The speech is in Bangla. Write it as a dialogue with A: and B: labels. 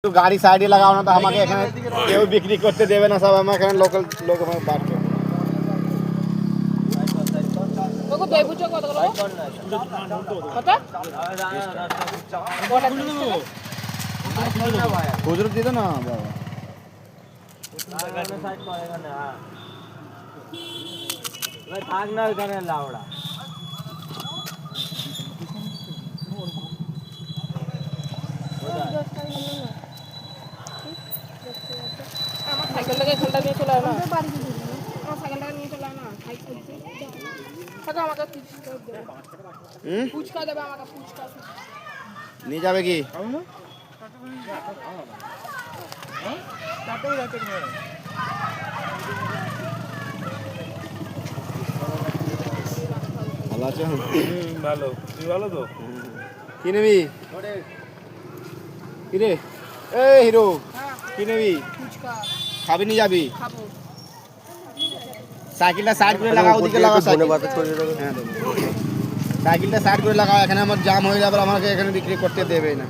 A: একটু গাড়ি সাইডে লাগাও না তো আমাকে এখানে কেউ বিক্রি করতে দেবে না, সব আমার এখানে লোকাল লোক আমার বাড়ছে। খুচরো দিত না বাবা,
B: থাক না ওইখানে লাউড়া।
C: আমার সাইকেলটাকে এখানটা নিয়ে চলে না, আমার সাইকেলটাকে নিয়ে চলে না, আমাকে ফুচকা দেবে, আমাকে ফুচকা
A: নিয়ে যাবে কি? ভালো আছো?
B: ভালো, তুই ভালো তো?
A: কি নিবি? কি রে এ হিরো, কি নিবি?
C: ফুচকা
A: খাবি নিয়ে যাবি?
C: খাবো।
A: সাইকেলটা সাইড করে লাগাও, ওদিকে লাগাও সাইকেলটা সাইড করে লাগাও, এখানে আমার জাম হয়ে যাবে, আমাকে এখানে বিক্রি করতে দেবে না।